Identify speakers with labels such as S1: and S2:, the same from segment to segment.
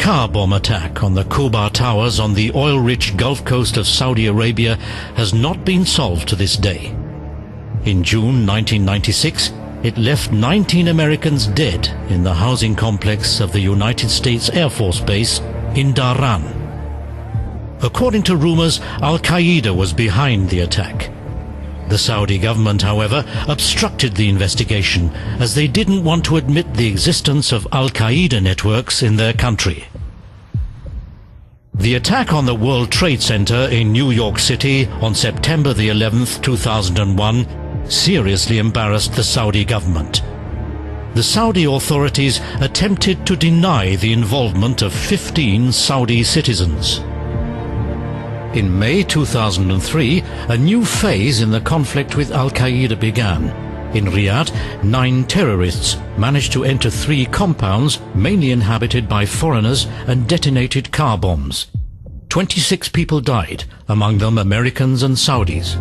S1: car bomb attack on the Quba Towers on the oil-rich Gulf Coast of Saudi Arabia has not been solved to this day. In June 1996, it left 19 Americans dead in the housing complex of the United States Air Force Base in Dhahran. According to rumors, Al-Qaeda was behind the attack. The Saudi government, however, obstructed the investigation as they didn't want to admit the existence of Al-Qaeda networks in their country. The attack on the World Trade Center in New York City on September the 11th, 2001 seriously embarrassed the Saudi government. The Saudi authorities attempted to deny the involvement of 15 Saudi citizens. In May 2003, a new phase in the conflict with Al-Qaeda began. In Riyadh, 9 terrorists managed to enter 3 compounds, mainly inhabited by foreigners, and detonated car bombs. 26 people died, among them Americans and Saudis.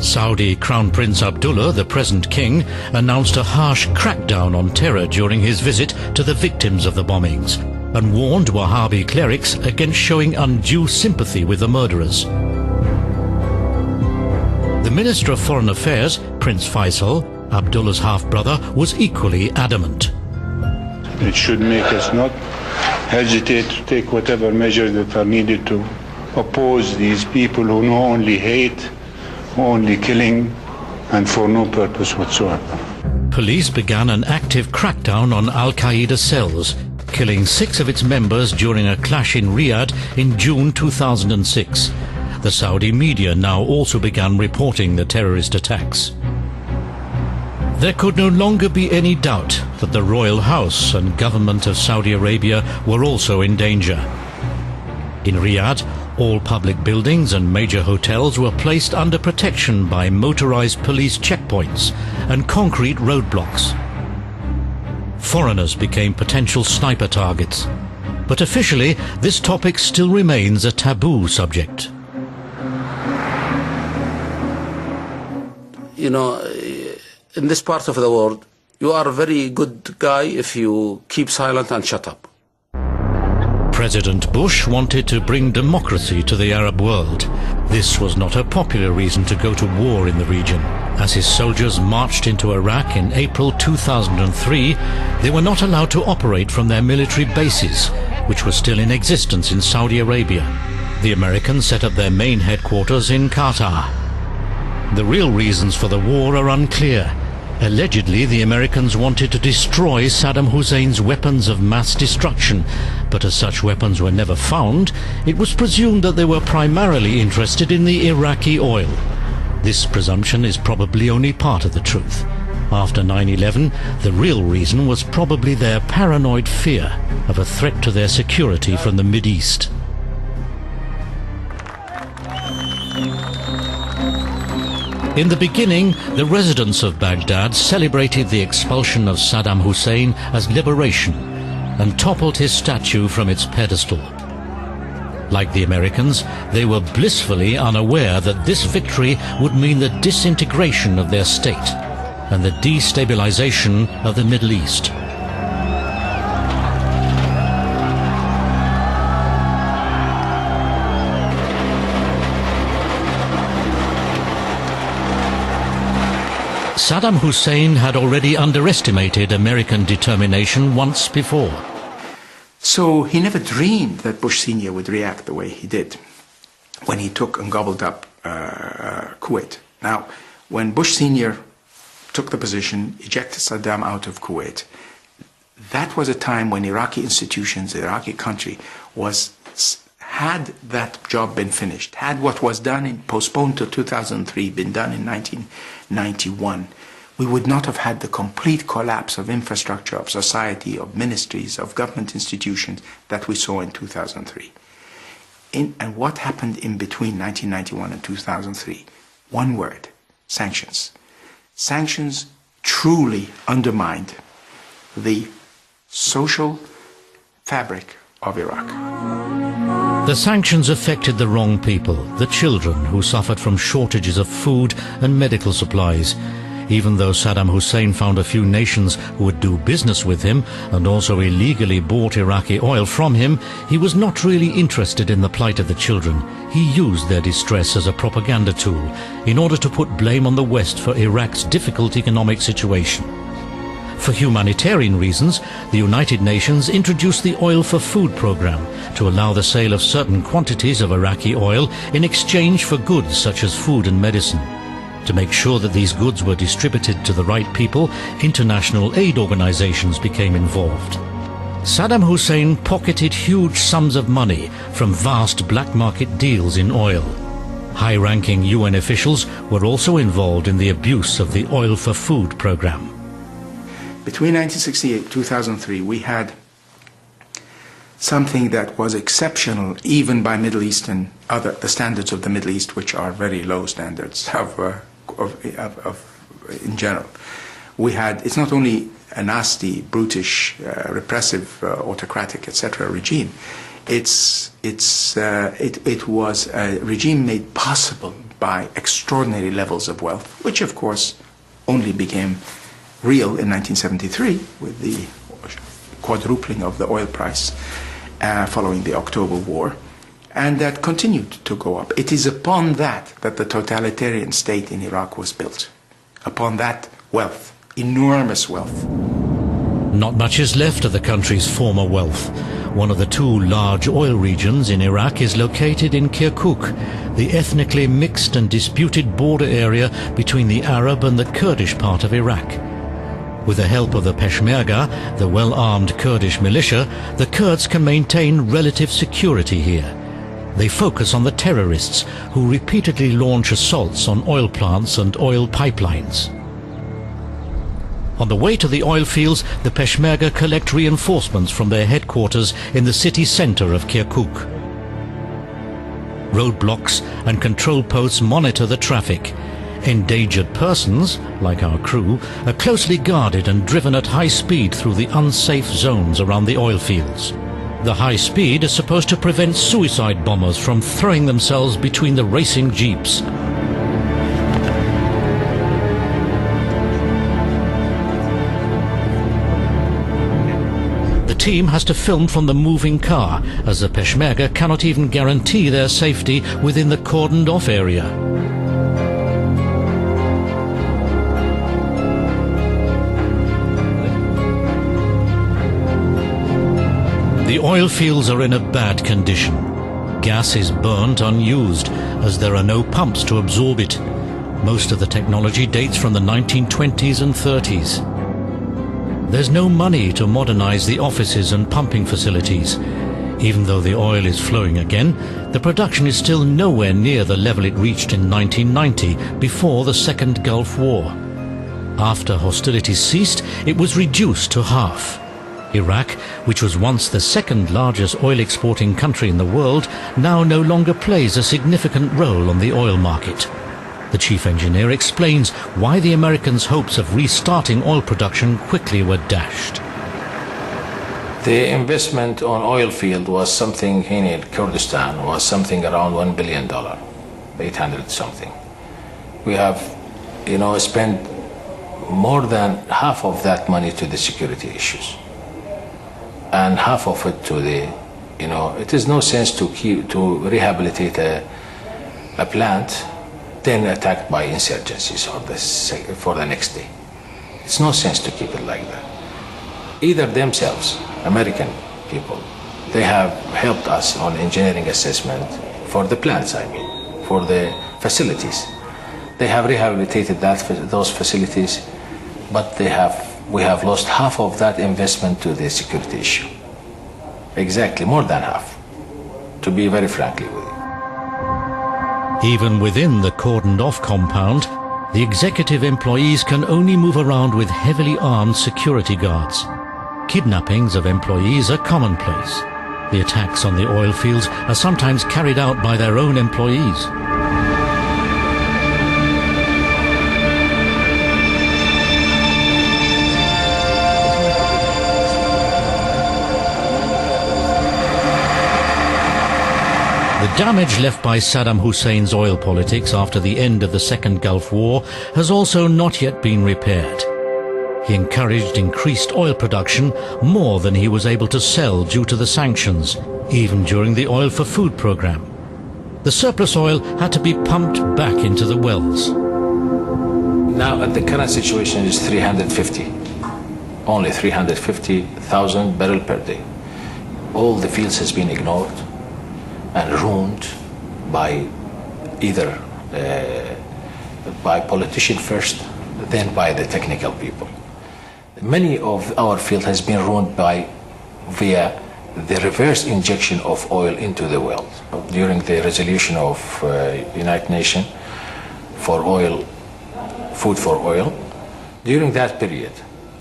S1: Saudi Crown Prince Abdullah, the present king, announced a harsh crackdown on terror during his visit to the victims of the bombings and warned Wahhabi clerics against showing undue sympathy with the murderers. The Minister of Foreign Affairs, Prince Faisal, Abdullah's half-brother, was equally adamant.
S2: It should make us not hesitate to take whatever measures that are needed to oppose these people who know only hate, only killing, and for no purpose whatsoever.
S1: Police began an active crackdown on Al-Qaeda cells, killing 6 of its members during a clash in Riyadh in June 2006. The Saudi media now also began reporting the terrorist attacks. There could no longer be any doubt that the royal house and government of Saudi Arabia were also in danger. In Riyadh, all public buildings and major hotels were placed under protection by motorized police checkpoints and concrete roadblocks. Foreigners became potential sniper targets, but officially this topic still remains a taboo subject.
S3: You know, in this part of the world, you are a very good guy if you keep silent and shut up.
S1: President Bush wanted to bring democracy to the Arab world. This was not a popular reason to go to war in the region. As his soldiers marched into Iraq in April 2003, they were not allowed to operate from their military bases, which were still in existence in Saudi Arabia. The Americans set up their main headquarters in Qatar. The real reasons for the war are unclear. Allegedly, the Americans wanted to destroy Saddam Hussein's weapons of mass destruction, but as such weapons were never found, it was presumed that they were primarily interested in the Iraqi oil. This presumption is probably only part of the truth. After 9/11, the real reason was probably their paranoid fear of a threat to their security from the Mideast. In the beginning, the residents of Baghdad celebrated the expulsion of Saddam Hussein as liberation and toppled his statue from its pedestal. Like the Americans, they were blissfully unaware that this victory would mean the disintegration of their state and the destabilization of the Middle East. Saddam Hussein had already underestimated American determination once before.
S4: So he never dreamed that Bush Sr. would react the way he did when he took and gobbled up Kuwait. Now, when Bush Sr. took the position, ejected Saddam out of Kuwait, that was a time when Iraqi institutions, the Iraqi country, had that job been finished, had what was done postponed to 2003 been done in 1991, we would not have had the complete collapse of infrastructure, of society, of ministries, of government institutions that we saw in 2003. And what happened in between 1991 and 2003? One word: sanctions. Sanctions truly undermined the social fabric of Iraq.
S1: The sanctions affected the wrong people, the children who suffered from shortages of food and medical supplies. Even though Saddam Hussein found a few nations who would do business with him and also illegally bought Iraqi oil from him, he was not really interested in the plight of the children. He used their distress as a propaganda tool in order to put blame on the West for Iraq's difficult economic situation. For humanitarian reasons, the United Nations introduced the Oil for Food program to allow the sale of certain quantities of Iraqi oil in exchange for goods such as food and medicine. To make sure that these goods were distributed to the right people, international aid organizations became involved. Saddam Hussein pocketed huge sums of money from vast black market deals in oil. High-ranking UN officials were also involved in the abuse of the Oil for Food program.
S4: Between 1968 and 2003, we had something that was exceptional even by Middle Eastern, the standards of the Middle East, which are very low standards in general. We had, it's not only a nasty, brutish, repressive, autocratic, etc. regime. It was a regime made possible by extraordinary levels of wealth, which of course only became real in 1973 with the quadrupling of the oil price following the October War, and that continued to go up. It is upon that that the totalitarian state in Iraq was built, upon that wealth, enormous wealth.
S1: Not much is left of the country's former wealth. One of the two large oil regions in Iraq is located in Kirkuk, the ethnically mixed and disputed border area between the Arab and the Kurdish part of Iraq. With the help of the Peshmerga, the well-armed Kurdish militia, the Kurds can maintain relative security here. They focus on the terrorists who repeatedly launch assaults on oil plants and oil pipelines. On the way to the oil fields, the Peshmerga collect reinforcements from their headquarters in the city center of Kirkuk. Roadblocks and control posts monitor the traffic. Endangered persons, like our crew, are closely guarded and driven at high speed through the unsafe zones around the oil fields. The high speed is supposed to prevent suicide bombers from throwing themselves between the racing jeeps. The team has to film from the moving car, as the Peshmerga cannot even guarantee their safety within the cordoned-off area. The oil fields are in a bad condition. Gas is burnt unused, as there are no pumps to absorb it. Most of the technology dates from the 1920s and 30s. There's no money to modernize the offices and pumping facilities. Even though the oil is flowing again, the production is still nowhere near the level it reached in 1990, before the Second Gulf War. After hostilities ceased, it was reduced to half. Iraq, which was once the second largest oil-exporting country in the world, now no longer plays a significant role on the oil market. The chief engineer explains why the Americans' hopes of restarting oil production quickly were dashed.
S5: The investment on oil field was something in Kurdistan was something around $1 billion, 800 something. We have, spent more than half of that money to the security issues, and half of it to the, it is no sense to rehabilitate a plant then attacked by insurgencies for the next day. It's no sense to keep it like that. Either themselves, American people, they have helped us on engineering assessment for the plants, for the facilities. They have rehabilitated those facilities, but we have lost half of that investment to the security issue. Exactly, more than half, to be very frankly with you.
S1: Even within the cordoned-off compound, the executive employees can only move around with heavily armed security guards. Kidnappings of employees are commonplace. The attacks on the oil fields are sometimes carried out by their own employees. The damage left by Saddam Hussein's oil politics after the end of the Second Gulf War has also not yet been repaired. He encouraged increased oil production more than he was able to sell due to the sanctions, even during the Oil for Food program. The surplus oil had to be pumped back into the wells.
S5: Now, the current situation is 350, only 350,000 barrels per day. All the fields has been ignored and ruined by either by politicians first, then by the technical people. Many of our field has been ruined via the reverse injection of oil into the well. During the resolution of United Nations for oil, food for oil, during that period,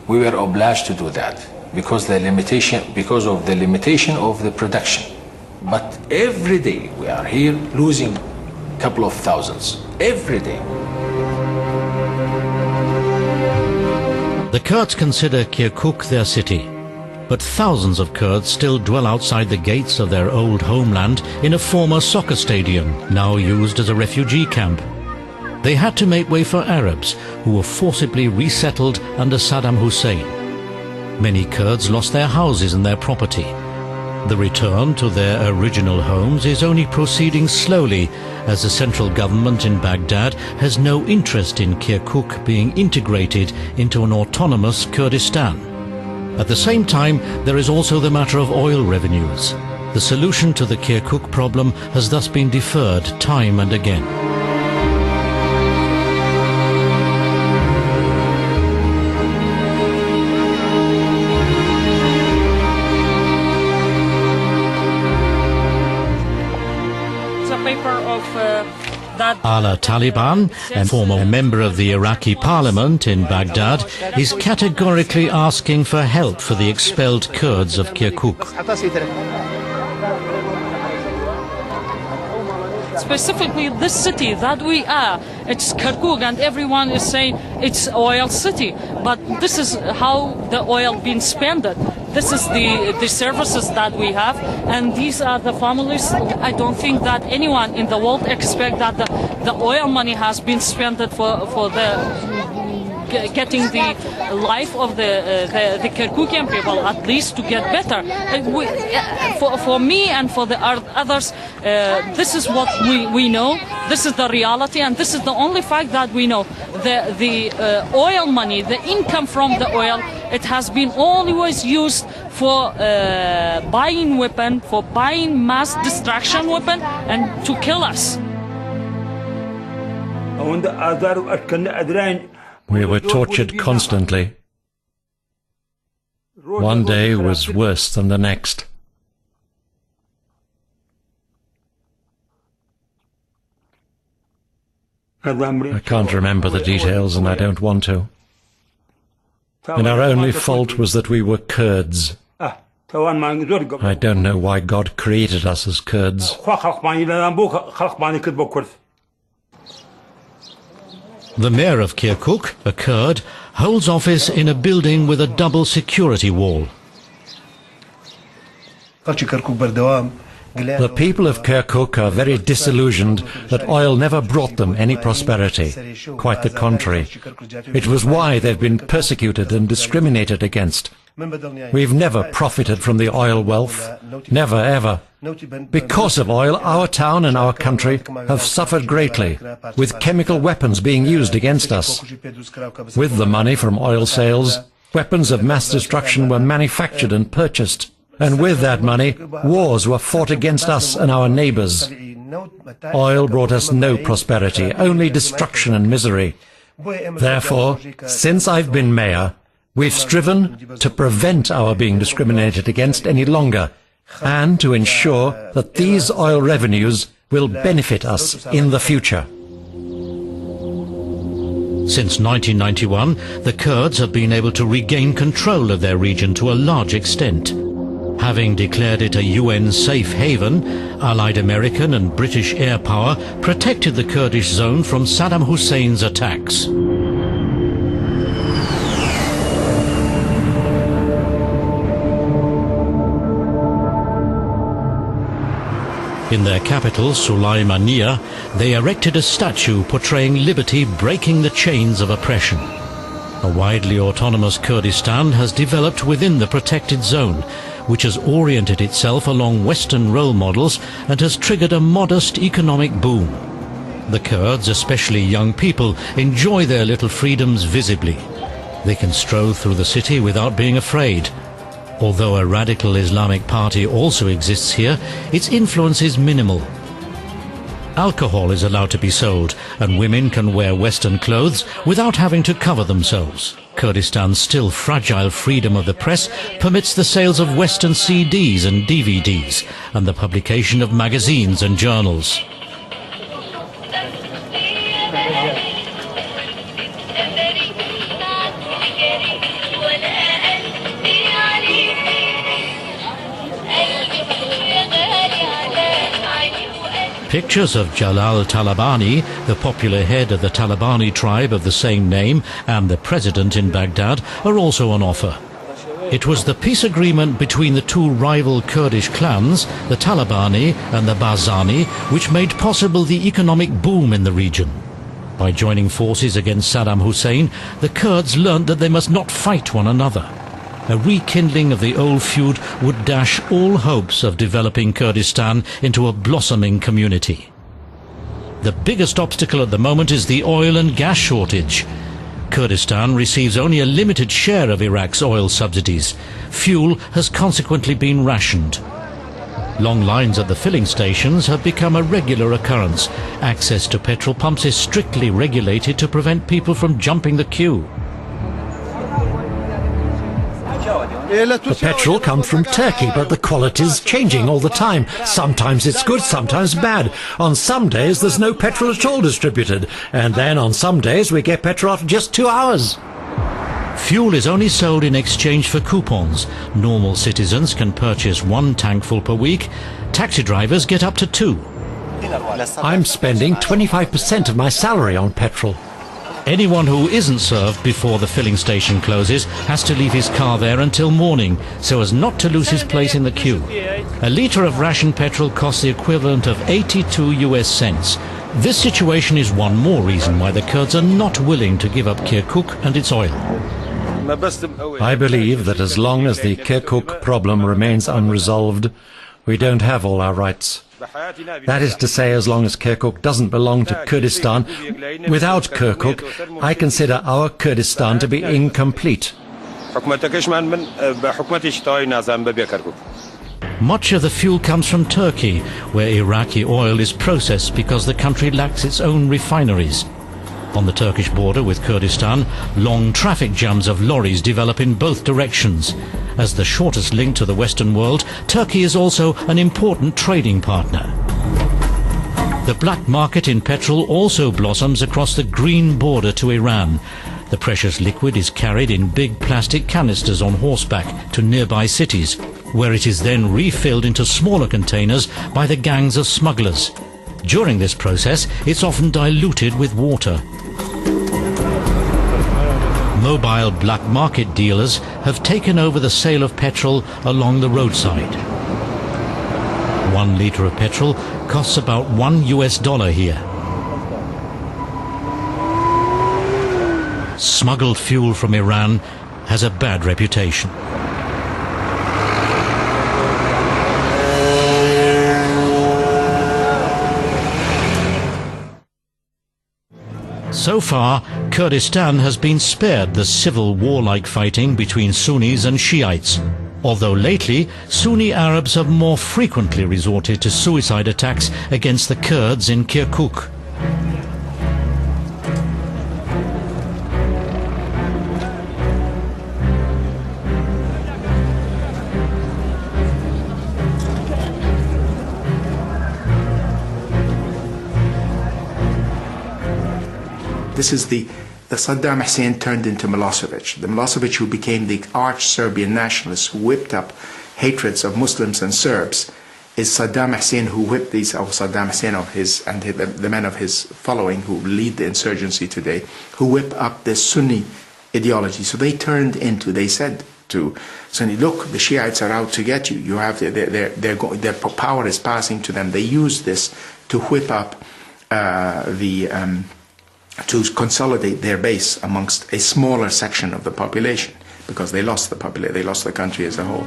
S5: we were obliged to do that because of the limitation of the production. But every day we are here losing a couple of thousands, every day.
S1: The Kurds consider Kirkuk their city, but thousands of Kurds still dwell outside the gates of their old homeland in a former soccer stadium, now used as a refugee camp. They had to make way for Arabs, who were forcibly resettled under Saddam Hussein. Many Kurds lost their houses and their property. The return to their original homes is only proceeding slowly, as the central government in Baghdad has no interest in Kirkuk being integrated into an autonomous Kurdistan. At the same time, there is also the matter of oil revenues. The solution to the Kirkuk problem has thus been deferred time and again. Ala Taliban, a former member of the Iraqi parliament in Baghdad, is categorically asking for help for the expelled Kurds of Kirkuk.
S6: Specifically this city that we are, it's Kirkuk, and everyone is saying it's oil city, but this is how the oil being spent. This is the services that we have, and these are the families. I don't think that anyone in the world expect that the oil money has been spent for getting the life of the Kirkukian people, at least to get better. For me and for the others, this is what we know. This is the reality, and this is the only fact that we know. The oil money, the income from the oil, it has been always used for buying weapon, for buying mass destruction weapon, and to kill us.
S7: We were tortured constantly. One day was worse than the next. I can't remember the details, and I don't want to. And our only fault was that we were Kurds. I don't know why God created us as Kurds.
S1: The mayor of Kirkuk, a Kurd, holds office in a building with a double security wall.
S7: The people of Kirkuk are very disillusioned that oil never brought them any prosperity. Quite the contrary. It was why they've been persecuted and discriminated against. We've never profited from the oil wealth. Never, ever. Because of oil, our town and our country have suffered greatly, with chemical weapons being used against us. With the money from oil sales, weapons of mass destruction were manufactured and purchased. And with that money, wars were fought against us and our neighbors. Oil brought us no prosperity, only destruction and misery. Therefore, since I've been mayor, we've striven to prevent our being discriminated against any longer, and to ensure that these oil revenues will benefit us in the future.
S1: Since 1991, the Kurds have been able to regain control of their region to a large extent. Having declared it a UN safe haven, Allied American and British air power protected the Kurdish zone from Saddam Hussein's attacks. In their capital, Sulaimania, they erected a statue portraying liberty breaking the chains of oppression. A widely autonomous Kurdistan has developed within the protected zone, which has oriented itself along Western role models and has triggered a modest economic boom. The Kurds, especially young people, enjoy their little freedoms visibly. They can stroll through the city without being afraid. Although a radical Islamic party also exists here, its influence is minimal. Alcohol is allowed to be sold, and women can wear Western clothes without having to cover themselves. Kurdistan's still fragile freedom of the press permits the sales of Western CDs and DVDs, and the publication of magazines and journals. Pictures of Jalal Talabani, the popular head of the Talabani tribe of the same name, and the president in Baghdad are also on offer. It was the peace agreement between the two rival Kurdish clans, the Talabani and the Barzani, which made possible the economic boom in the region. By joining forces against Saddam Hussein, the Kurds learned that they must not fight one another. A rekindling of the old feud would dash all hopes of developing Kurdistan into a blossoming community. The biggest obstacle at the moment is the oil and gas shortage. Kurdistan receives only a limited share of Iraq's oil subsidies. Fuel has consequently been rationed. Long lines at the filling stations have become a regular occurrence. Access to petrol pumps is strictly regulated to prevent people from jumping the queue.
S7: The petrol comes from Turkey, but the quality's changing all the time. Sometimes it's good, sometimes bad. On some days there's no petrol at all distributed, and then on some days we get petrol after just 2 hours.
S1: Fuel is only sold in exchange for coupons. Normal citizens can purchase 1 tankful per week. Taxi drivers get up to 2.
S7: I'm spending 25% of my salary on petrol.
S1: Anyone who isn't served before the filling station closes has to leave his car there until morning, so as not to lose his place in the queue. A litre of rationed petrol costs the equivalent of 82 US cents. This situation is one more reason why the Kurds are not willing to give up Kirkuk and its oil.
S7: I believe that as long as the Kirkuk problem remains unresolved, we don't have all our rights. That is to say, as long as Kirkuk doesn't belong to Kurdistan, without Kirkuk, I consider our Kurdistan to be incomplete.
S1: Much of the fuel comes from Turkey, where Iraqi oil is processed because the country lacks its own refineries. On the Turkish border with Kurdistan, long traffic jams of lorries develop in both directions. As the shortest link to the Western world, Turkey is also an important trading partner. The black market in petrol also blossoms across the green border to Iran. The precious liquid is carried in big plastic canisters on horseback to nearby cities, where it is then refilled into smaller containers by the gangs of smugglers. During this process, it's often diluted with water. Mobile black market dealers have taken over the sale of petrol along the roadside. 1 litre of petrol costs about $1 US here. Smuggled fuel from Iran has a bad reputation. So far, Kurdistan has been spared the civil war-like fighting between Sunnis and Shiites, although lately Sunni Arabs have more frequently resorted to suicide attacks against the Kurds in Kirkuk.
S4: This is the Saddam Hussein turned into Milosevic. The Milosevic who became the arch-Serbian nationalist who whipped up hatreds of Muslims and Serbs is Saddam Hussein who whipped these, Saddam Hussein and the men of his following who lead the insurgency today, who whip up this Sunni ideology. So they turned into, they said to Sunni. Look, the Shiites are out to get you. You have their power is passing to them. They use this to whip up to consolidate their base amongst a smaller section of the population, because they lost the country as a whole.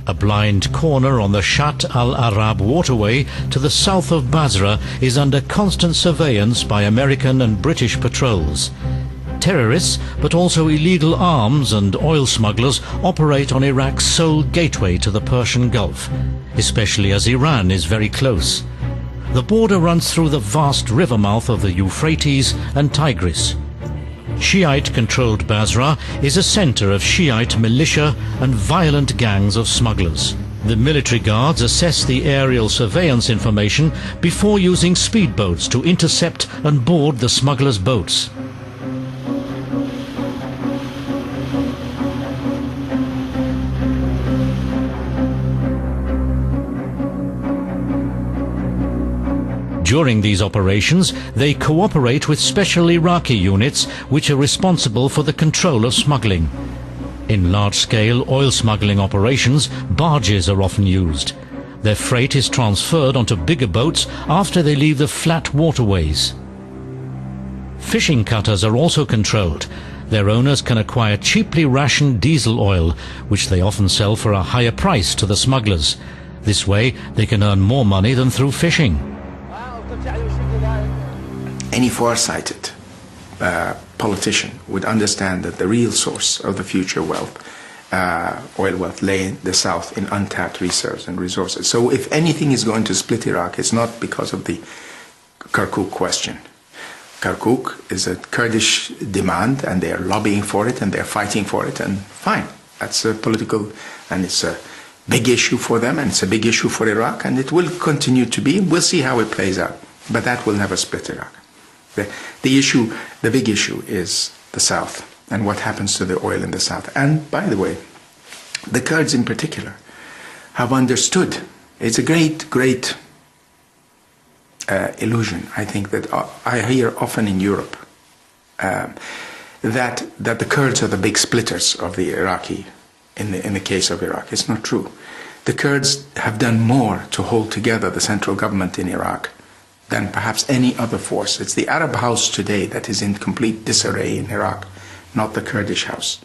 S1: A blind corner on the Shat al-Arab waterway to the south of Basra is under constant surveillance by American and British patrols. Terrorists, but also illegal arms and oil smugglers, operate on Iraq's sole gateway to the Persian Gulf, especially as Iran is very close. The border runs through the vast river mouth of the Euphrates and Tigris. Shiite-controlled Basra is a center of Shiite militia and violent gangs of smugglers. The military guards assess the aerial surveillance information before using speedboats to intercept and board the smugglers' boats. During these operations, they cooperate with special Iraqi units which are responsible for the control of smuggling. In large-scale oil smuggling operations, barges are often used. Their freight is transferred onto bigger boats after they leave the flat waterways. Fishing cutters are also controlled. Their owners can acquire cheaply rationed diesel oil, which they often sell for a higher price to the smugglers. This way, they can earn more money than through fishing.
S4: Any farsighted politician would understand that the real source of the future wealth, oil wealth, lay in the south in untapped reserves and resources. So if anything is going to split Iraq, it's not because of the Kirkuk question. Kirkuk is a Kurdish demand, and they are lobbying for it, and they're fighting for it, and fine. That's a political, and it's a big issue for them, and it's a big issue for Iraq, and it will continue to be. We'll see how it plays out, but that will never split Iraq. The big issue is the south, and what happens to the oil in the south. And by the way, the Kurds in particular have understood. It's a great illusion, I think, that I hear often in Europe, that the Kurds are the big splitters of the Iraqi, in the case of Iraq. It's not true. The Kurds have done more to hold together the central government in Iraq than perhaps any other force. It's the Arab house today that is in complete disarray in Iraq, not the Kurdish house.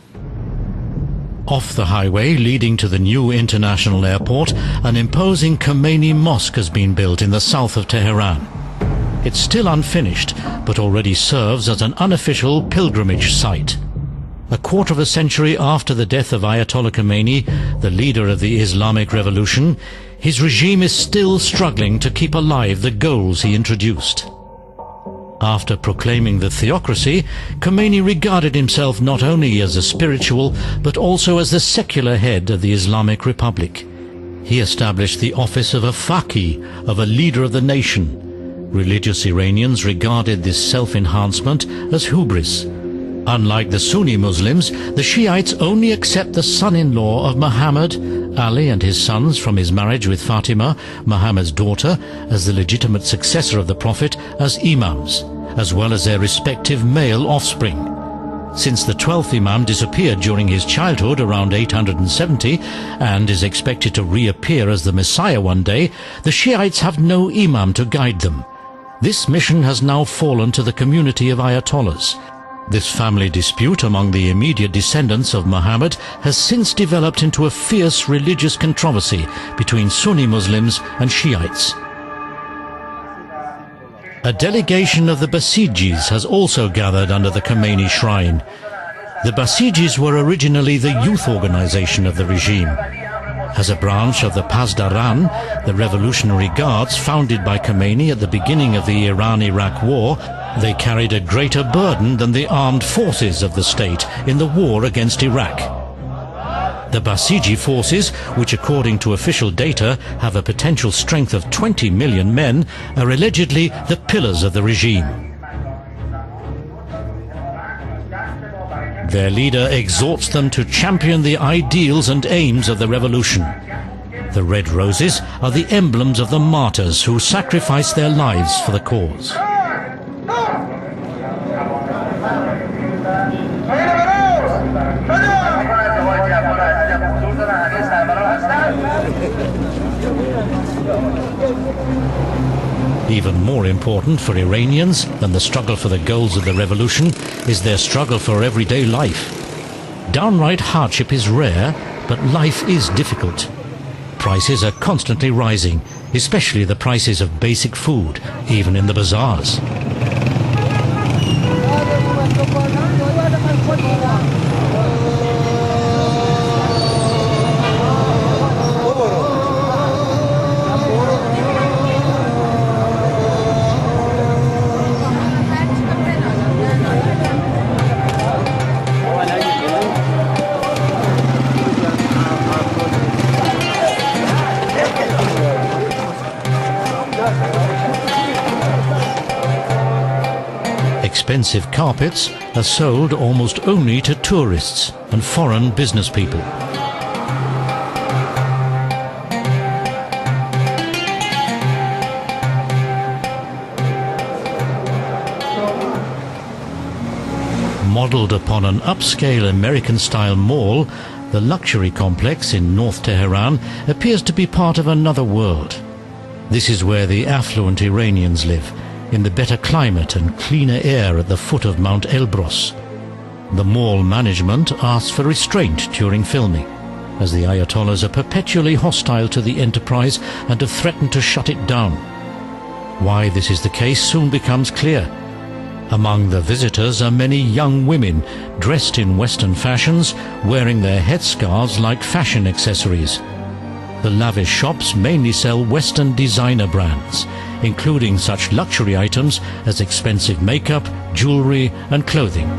S1: Off the highway leading to the new international airport, an imposing Khomeini mosque has been built in the south of Tehran. It's still unfinished, but already serves as an unofficial pilgrimage site. A quarter of a century after the death of Ayatollah Khomeini, the leader of the Islamic Revolution, his regime is still struggling to keep alive the goals he introduced. After proclaiming the theocracy, Khomeini regarded himself not only as a spiritual, but also as the secular head of the Islamic Republic. He established the office of a faqih, of a leader of the nation. Religious Iranians regarded this self-enhancement as hubris. Unlike the Sunni Muslims, the Shiites only accept the son-in-law of Muhammad, Ali and his sons from his marriage with Fatima, Muhammad's daughter, as the legitimate successor of the Prophet, as imams, as well as their respective male offspring. Since the 12th Imam disappeared during his childhood around 870 and is expected to reappear as the Messiah one day, the Shiites have no Imam to guide them. This mission has now fallen to the community of Ayatollahs. This family dispute among the immediate descendants of Muhammad has since developed into a fierce religious controversy between Sunni Muslims and Shiites. A delegation of the Basijis has also gathered under the Khomeini shrine. The Basijis were originally the youth organization of the regime. As a branch of the Pasdaran, the Revolutionary Guards founded by Khomeini at the beginning of the Iran-Iraq War, they carried a greater burden than the armed forces of the state in the war against Iraq. The Basiji forces, which according to official data have a potential strength of 20 million men, are allegedly the pillars of the regime. Their leader exhorts them to champion the ideals and aims of the revolution. The red roses are the emblems of the martyrs who sacrificed their lives for the cause. Even more important for Iranians than the struggle for the goals of the revolution is their struggle for everyday life. Downright hardship is rare, but life is difficult. Prices are constantly rising, especially the prices of basic food, even in the bazaars. Expensive carpets are sold almost only to tourists and foreign business people. Modeled upon an upscale American-style mall, the luxury complex in North Tehran appears to be part of another world. This is where the affluent Iranians live, in the better climate and cleaner air at the foot of Mount Elbrus. The mall management asks for restraint during filming, as the Ayatollahs are perpetually hostile to the enterprise and have threatened to shut it down. Why this is the case soon becomes clear. Among the visitors are many young women dressed in Western fashions, wearing their headscarves like fashion accessories. The lavish shops mainly sell Western designer brands, including such luxury items as expensive makeup, jewelry and clothing.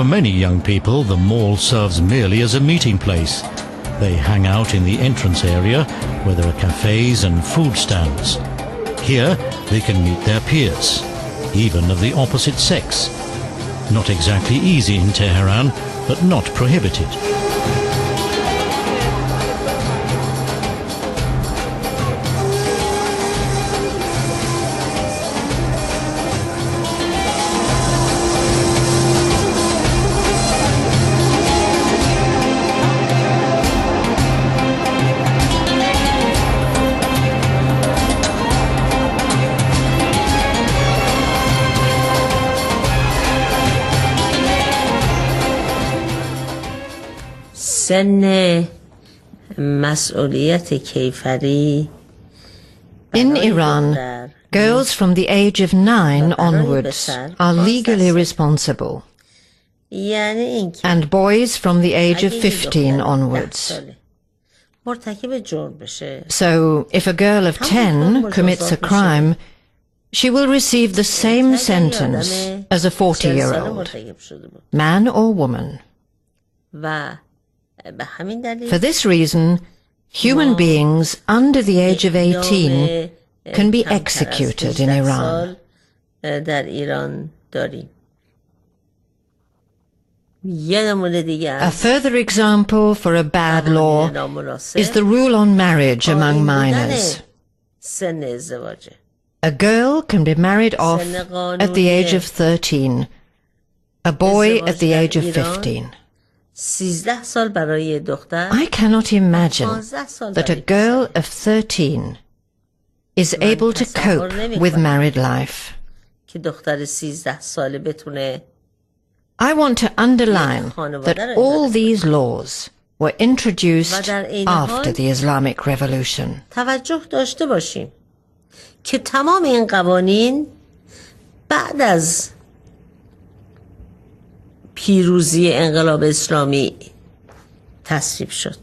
S1: For many young people, the mall serves merely as a meeting place. They hang out in the entrance area, where there are cafes and food stands. Here, they can meet their peers, even of the opposite sex. Not exactly easy in Tehran, but not prohibited.
S8: سن مسئولیت کیفری
S9: In Iran, girls from the age of 9 onwards are legally responsible, and boys from the age of 15 onwards. So, if a girl of 10 commits a crime, she will receive the same sentence as a 40-year-old, man or woman. For this reason, human beings under the age of 18 can be executed in Iran. A further example for a bad law is the rule on marriage among minors. A girl can be married off at the age of 13, a boy at the age of 15. I cannot imagine that a girl of 13 is able to cope with married life.
S8: که دختر 13 ساله بتونه
S9: I want to underline that all these laws were introduced after the Islamic Revolution.
S8: توجه داشته باشیم که تمام این قوانین بعد از پیروزی انقلاب اسلامی تصویب شد.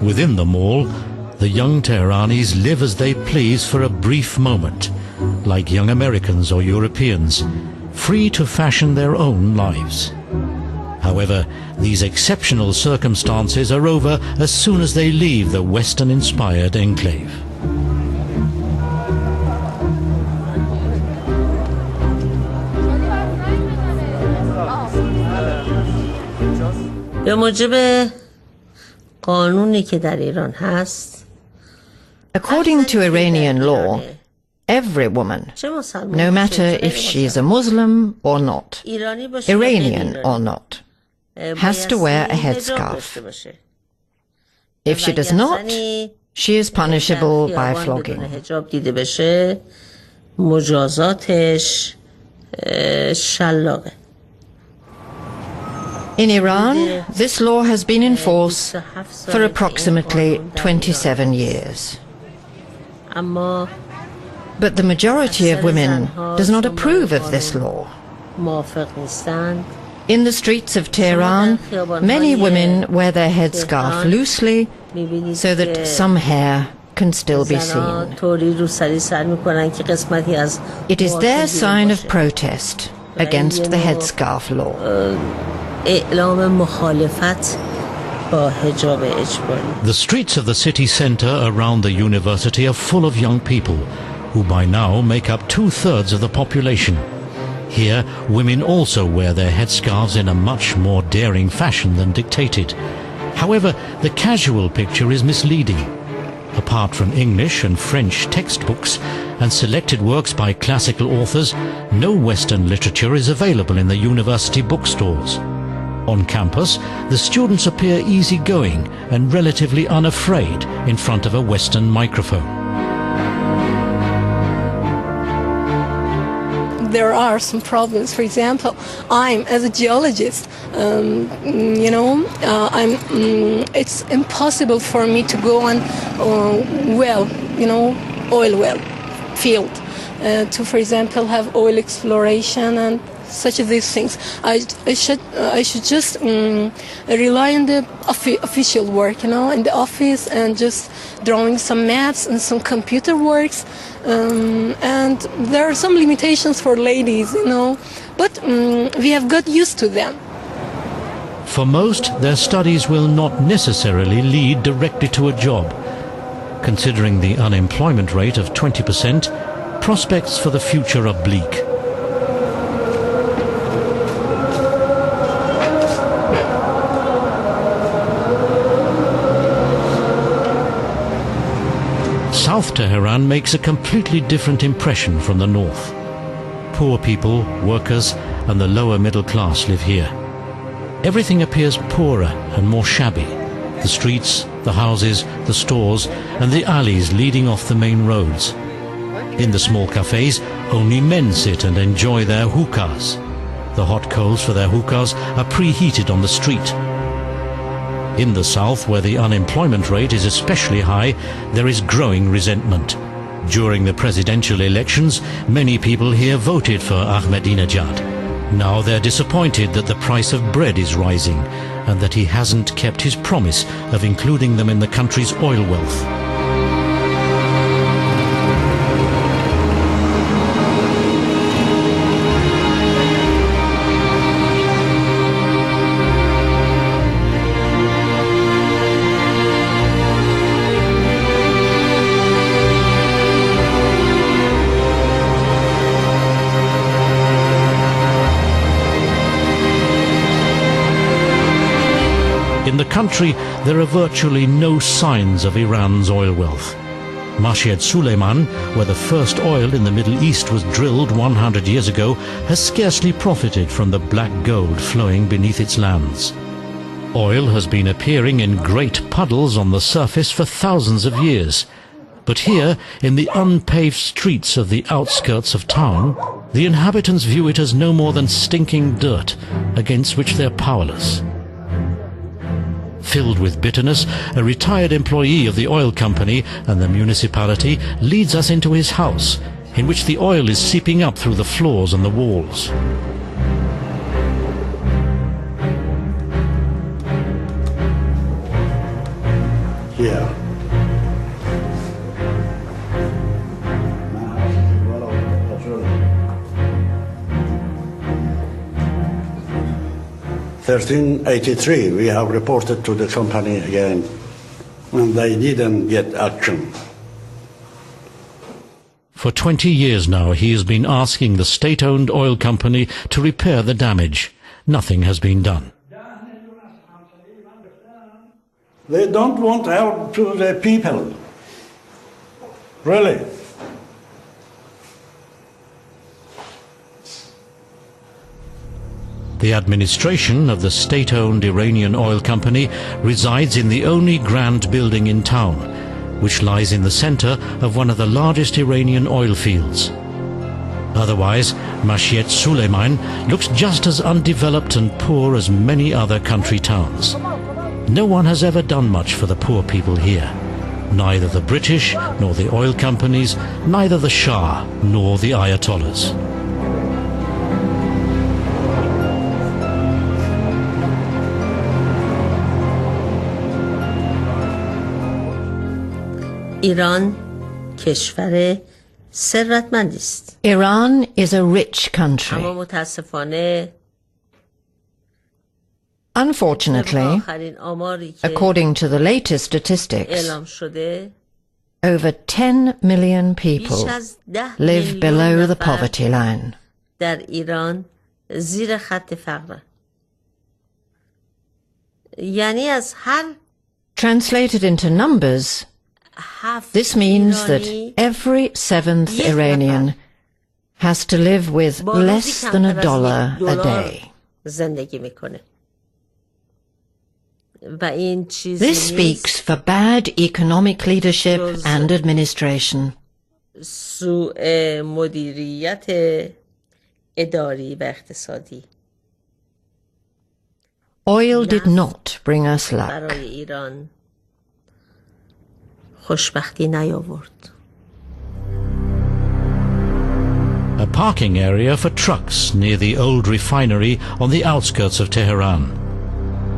S1: Within the mall, the young Tehranis live as they please for a brief moment, like young Americans or Europeans, free to fashion their own lives. However, these exceptional circumstances are over as soon as they leave the Western-inspired enclave.
S8: به موجب قانونی که در ایران هست
S9: According to Iranian law, every woman, no matter if she is a Muslim or not, Iranian or not, has to wear a headscarf. If she does not, she is punishable by flogging.
S8: مجازاتش شلاقه.
S9: In Iran, this law has been in force for approximately 27 years. But the majority of women does not approve of this law. In the streets of Tehran, many women wear their headscarf loosely so that some hair can still be seen. It is their sign of protest against the headscarf law.
S1: The streets of the city centre around the university are full of young people, who by now make up 2/3 of the population. Here, women also wear their headscarves in a much more daring fashion than dictated. However, the casual picture is misleading. Apart from English and French textbooks and selected works by classical authors, no Western literature is available in the university bookstores. On campus, the students appear easygoing and relatively unafraid in front of a Western microphone.
S10: There are some problems. For example, I'm as a geologist, it's impossible for me to go on oil well field to, for example, have oil exploration and such of these things. I should just rely on the official work, in the office, and just drawing some maps and some computer works. And there are some limitations for ladies, but we have got used to them.
S1: For most, their studies will not necessarily lead directly to a job. Considering the unemployment rate of 20%, prospects for the future are bleak. South Tehran makes a completely different impression from the north. Poor people, workers, and the lower middle class live here. Everything appears poorer and more shabby. The streets, the houses, the stores, and the alleys leading off the main roads. In the small cafes, only men sit and enjoy their hookahs. The hot coals for their hookahs are preheated on the street. In the south, where the unemployment rate is especially high, there is growing resentment. During the presidential elections, many people here voted for Ahmadinejad. Now they're disappointed that the price of bread is rising and that he hasn't kept his promise of including them in the country's oil wealth. In the country, there are virtually no signs of Iran's oil wealth. Masjid Suleiman, where the first oil in the Middle East was drilled 100 years ago, has scarcely profited from the black gold flowing beneath its lands. Oil has been appearing in great puddles on the surface for thousands of years. But here, in the unpaved streets of the outskirts of town, the inhabitants view it as no more than stinking dirt against which they're powerless. Filled with bitterness, a retired employee of the oil company and the municipality leads us into his house, in which the oil is seeping up through the floors and the walls.
S11: Here. 1383, we have reported to the company again, and they didn't get action.
S1: For 20 years now, he has been asking the state-owned oil company to repair the damage. Nothing has been done.
S11: They don't want help to the people, really.
S1: The administration of the state-owned Iranian oil company resides in the only grand building in town, which lies in the center of one of the largest Iranian oil fields. Otherwise, Masjid Suleiman looks just as undeveloped and poor as many other country towns. No one has ever done much for the poor people here. Neither the British, nor the oil companies, neither the Shah, nor the Ayatollahs.
S8: ایران کشور ثروتمندی است.
S9: Iran is a rich country.
S8: اما متاسفانه
S9: Unfortunately, according to the latest statistics,
S8: اعلام شده
S9: over 10 million people
S8: بیش از 10
S9: live below the poverty line.
S8: در ایران زیر خط فقر. یعنی از هر
S9: Translated into numbers, this means that every seventh Iranian has to live with less than $1 a day.
S8: زندگی میکنه.
S9: This speaks for bad economic leadership and administration.
S8: سوء مدیریت اداری و اقتصادی.
S9: Oil did not bring us luck.
S8: برای ایران خوشبختی نیاورد.
S1: A parking area for trucks near the old refinery on the outskirts of Tehran.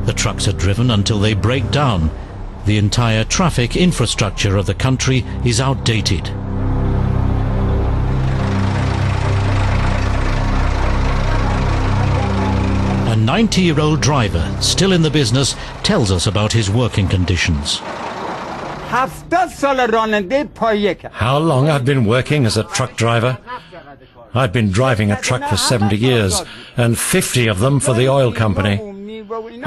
S1: The trucks are driven until they break down. The entire traffic infrastructure of the country is outdated. A 90-year-old driver, still in the business, tells us about his working conditions.
S7: How long I've been working as a truck driver? I've been driving a truck for 70 years, and 50 of them for the oil company.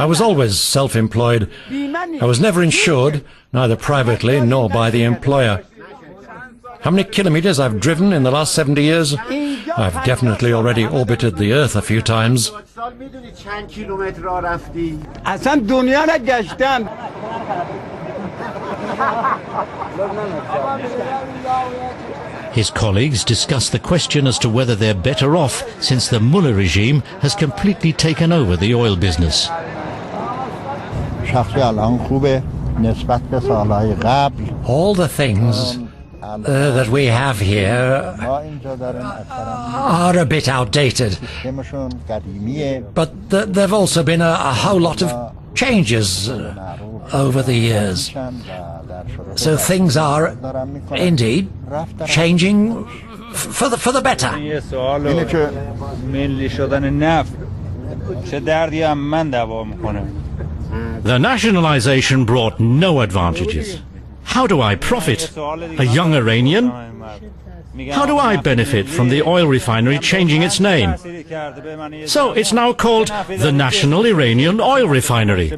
S7: I was always self-employed. I was never insured, neither privately nor by the employer. How many kilometers I've driven in the last 70 years? I've definitely already orbited the Earth a few times.
S1: His colleagues discuss the question as to whether they're better off since the Mullah regime has completely taken over the oil business.
S7: All the things that we have here are a bit outdated, but there've also been a whole lot of changes over the years. So things are indeed changing for the better.
S1: The nationalization brought no advantages. How do I profit? A young Iranian? How do I benefit from the oil refinery changing its name? So it's now called the National Iranian Oil Refinery.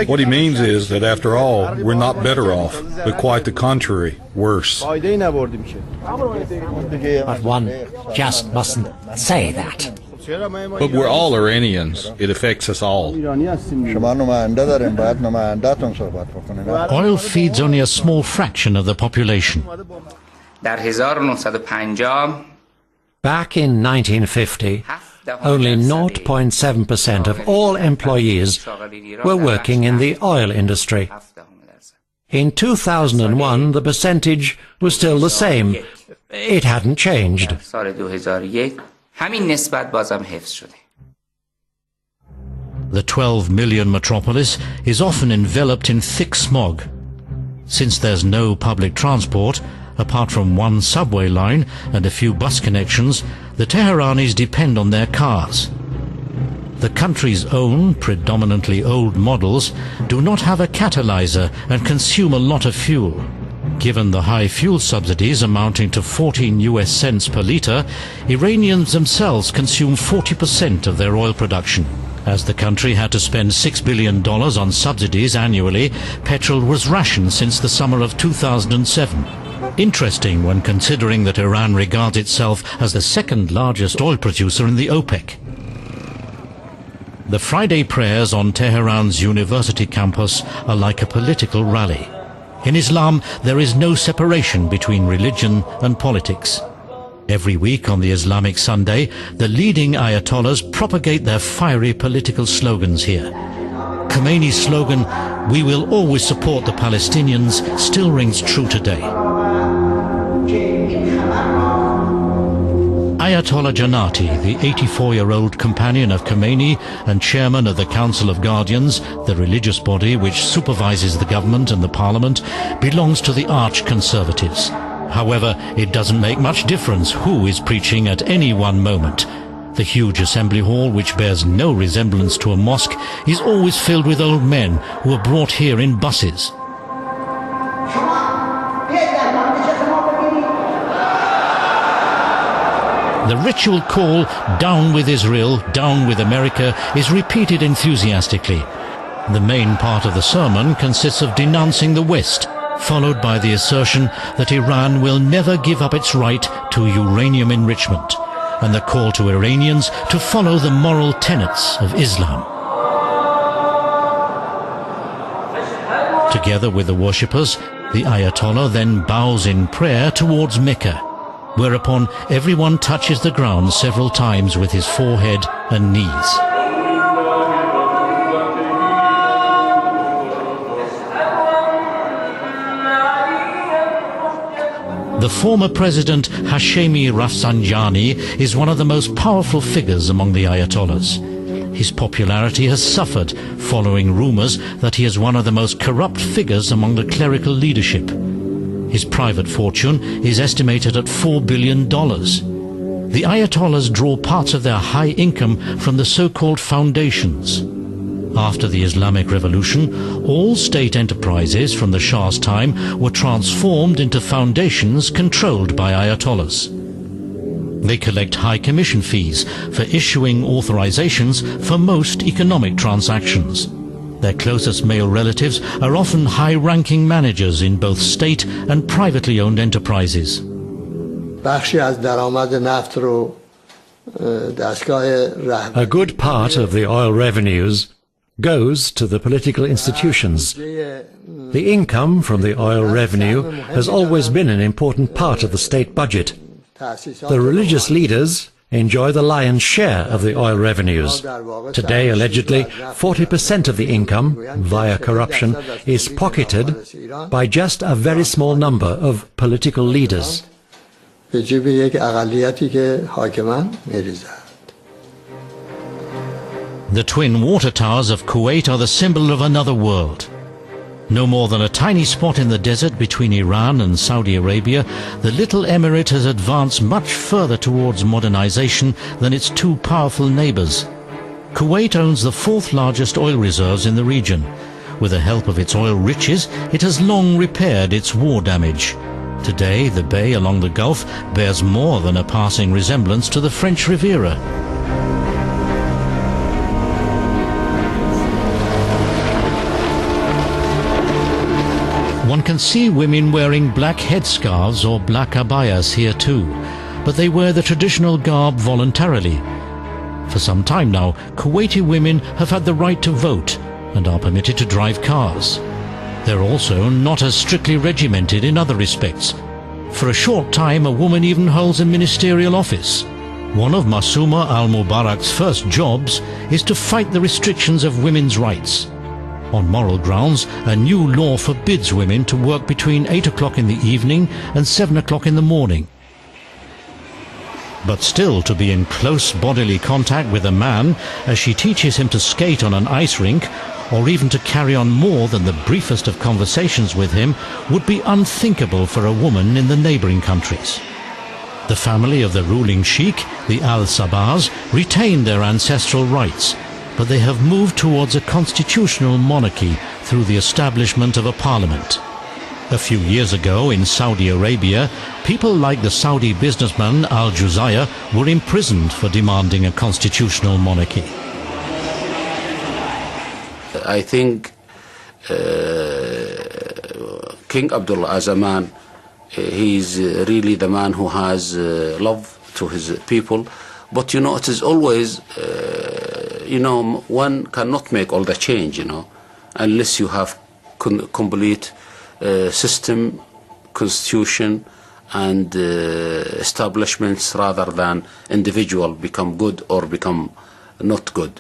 S12: What he means is that after all, we're not better off, but quite the contrary, worse.
S13: But
S7: one just mustn't say that.
S12: But we're all Iranians. It affects us all.
S1: Oil feeds only a small fraction of the population.
S7: Back in 1950, only 0.7% of all employees were working in the oil industry. In 2001, the percentage was still the same. It hadn't changed.
S1: The 12 million metropolis is often enveloped in thick smog. Since there's no public transport, apart from one subway line and a few bus connections, the Teheranis depend on their cars. The country's own, predominantly old models do not have a catalyzer and consume a lot of fuel. Given the high fuel subsidies amounting to 14 US cents per litre, Iranians themselves consume 40% of their oil production. As the country had to spend $6 billion on subsidies annually, petrol was rationed since the summer of 2007. Interesting when considering that Iran regards itself as the second largest oil producer in the OPEC. The Friday prayers on Tehran's university campus are like a political rally. In Islam, there is no separation between religion and politics. Every week on the Islamic Sunday, the leading ayatollahs propagate their fiery political slogans here. Khomeini's slogan, "We will always support the Palestinians," still rings true today. Ayatollah Jannati, the 84-year-old companion of Khomeini and chairman of the Council of Guardians, the religious body which supervises the government and the parliament, belongs to the arch-conservatives. However, it doesn't make much difference who is preaching at any one moment. The huge assembly hall, which bears no resemblance to a mosque, is always filled with old men who are brought here in buses. The ritual call, "Down with Israel, down with America," is repeated enthusiastically. The main part of the sermon consists of denouncing the West, followed by the assertion that Iran will never give up its right to uranium enrichment, and the call to Iranians to follow the moral tenets of Islam. Together with the worshippers, the Ayatollah then bows in prayer towards Mecca, whereupon everyone touches the ground several times with his forehead and knees. The former president Hashemi Rafsanjani is one of the most powerful figures among the Ayatollahs. His popularity has suffered following rumors that he is one of the most corrupt figures among the clerical leadership. His private fortune is estimated at $4 billion. The Ayatollahs draw parts of their high income from the so-called foundations. After the Islamic Revolution, all state enterprises from the Shah's time were transformed into foundations controlled by Ayatollahs. They collect high commission fees for issuing authorizations for most economic transactions. Their closest male relatives are often high-ranking managers in both state and privately owned enterprises.
S7: A good part of the oil revenues goes to the political institutions. The income from the oil revenue has always been an important part of the state budget. The religious leaders enjoy the lion's share of the oil revenues. Today, allegedly, 40% of the income, via corruption, is pocketed by just a very small number of political leaders.
S1: The twin water towers of Kuwait are the symbol of another world. No more than a tiny spot in the desert between Iran and Saudi Arabia, the little emirate has advanced much further towards modernization than its two powerful neighbors. Kuwait owns the fourth largest oil reserves in the region. With the help of its oil riches, it has long repaired its war damage. Today, the bay along the Gulf bears more than a passing resemblance to the French Riviera. One can see women wearing black headscarves or black abayas here too, but they wear the traditional garb voluntarily. For some time now, Kuwaiti women have had the right to vote and are permitted to drive cars. They're also not as strictly regimented in other respects. For a short time, a woman even holds a ministerial office. One of Masuma al-Mubarak's first jobs is to fight the restrictions of women's rights. On moral grounds, a new law forbids women to work between 8 o'clock in the evening and 7 o'clock in the morning. But still to be in close bodily contact with a man as she teaches him to skate on an ice rink, or even to carry on more than the briefest of conversations with him, would be unthinkable for a woman in the neighboring countries. The family of the ruling sheikh, the Al-Sabahs, retained their ancestral rights, but they have moved towards a constitutional monarchy through the establishment of a parliament. A few years ago in Saudi Arabia, people like the Saudi businessman Al-Juzayr were imprisoned for demanding a constitutional monarchy.
S3: I think King Abdullah as a man, he's really the man who has love to his people. But, it is always, one cannot make all the change, unless you have complete system, constitution, and establishments rather than individual become good or become not good.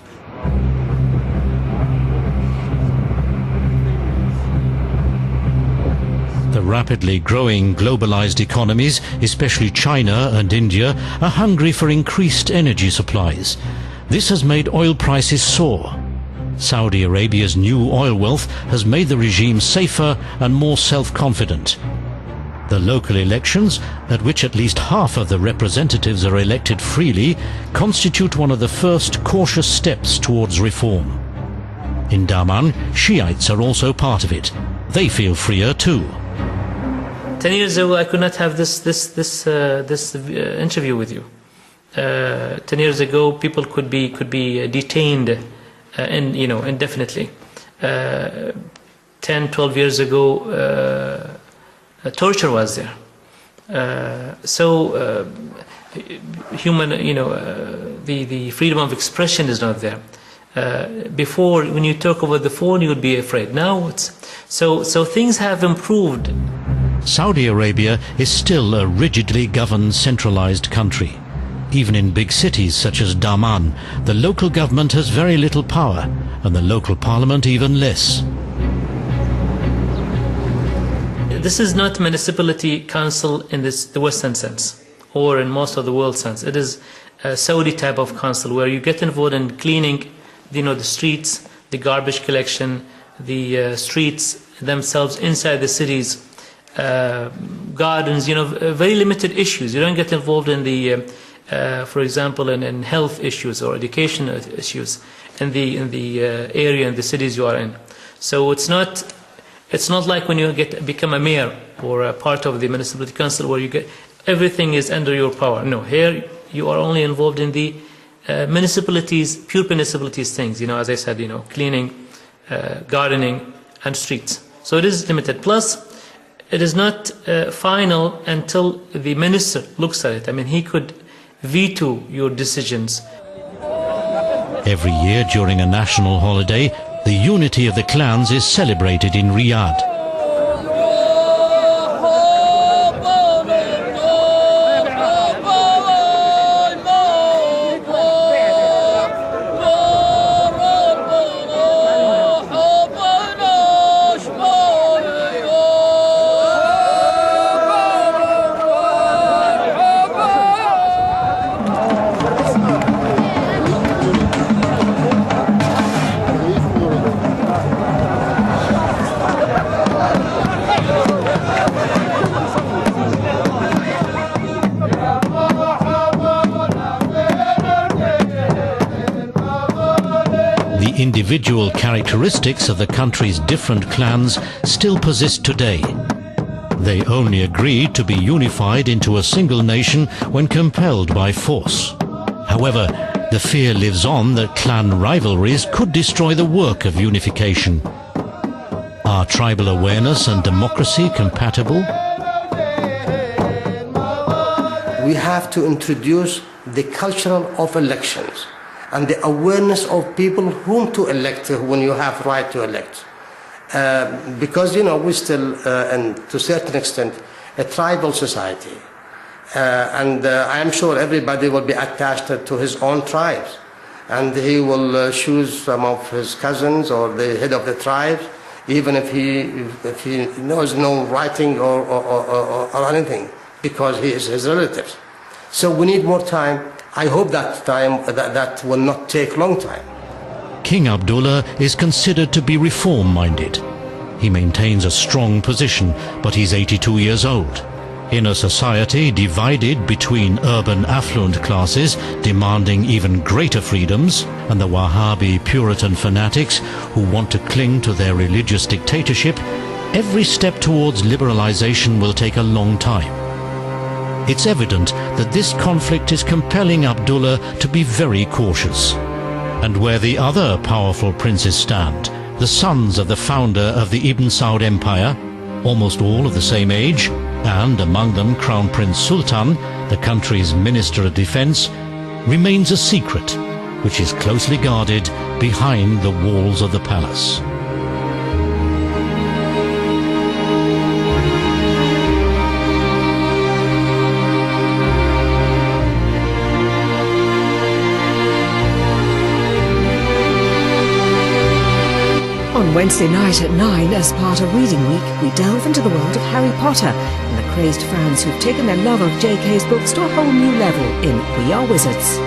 S1: The rapidly growing globalized economies, especially China and India, are hungry for increased energy supplies. This has made oil prices soar. Saudi Arabia's new oil wealth has made the regime safer and more self-confident. The local elections, at which at least half of the representatives are elected freely, constitute one of the first cautious steps towards reform. In Daman, Shiites are also part of it. They feel freer too.
S13: 10 years ago, I could not have this interview with you. 10 years ago, people could be detained, indefinitely. 10, 12 years ago, torture was there. The freedom of expression is not there. Before, when you talk over the phone, you would be afraid. Now, so things have improved.
S1: Saudi Arabia is still a rigidly governed, centralized country. Even in big cities such as Daman, the local government has very little power, and the local parliament even less.
S13: This is not municipality council in the Western sense, or in most of the world sense. It is a Saudi type of council where you get involved in cleaning, the streets, the garbage collection, the streets themselves inside the cities, gardens, very limited issues. You don't get involved in the, for example, in health issues or education issues in the area in the cities you are in. So it's not like when you become a mayor or a part of the municipality council where you get everything is under your power. No, here you are only involved in the municipalities, pure municipalities things. As I said, cleaning, gardening, and streets. So it is limited. Plus, it is not final until the minister looks at it. I mean, he could veto your decisions.
S1: Every year during a national holiday, the unity of the clans is celebrated in Riyadh. Individual characteristics of the country's different clans still persist today. They only agreed to be unified into a single nation when compelled by force. However, the fear lives on that clan rivalries could destroy the work of unification. Are tribal awareness and democracy compatible?
S14: We have to introduce the culture of elections and the awareness of people whom to elect when you have right to elect. Because, you know, we're still, and to a certain extent, a tribal society. And I'm sure everybody will be attached to his own tribes. And he will choose some of his cousins or the head of the tribe, even if he knows no writing or anything, because he is his relatives. So we need more time. I hope that will not take long time.
S1: King Abdullah is considered to be reform-minded. He maintains a strong position, but he's 82 years old. In a society divided between urban affluent classes demanding even greater freedoms and the Wahhabi Puritan fanatics who want to cling to their religious dictatorship, every step towards liberalization will take a long time. It's evident that this conflict is compelling Abdullah to be very cautious. And where the other powerful princes stand, the sons of the founder of the Ibn Saud Empire, almost all of the same age, and among them Crown Prince Sultan, the country's Minister of Defense, remains a secret, which is closely guarded behind the walls of the palace.
S15: On Wednesday night at 9, as part of Reading Week, we delve into the world of Harry Potter and the crazed fans who've taken their love of JK's books to a whole new level in We Are Wizards.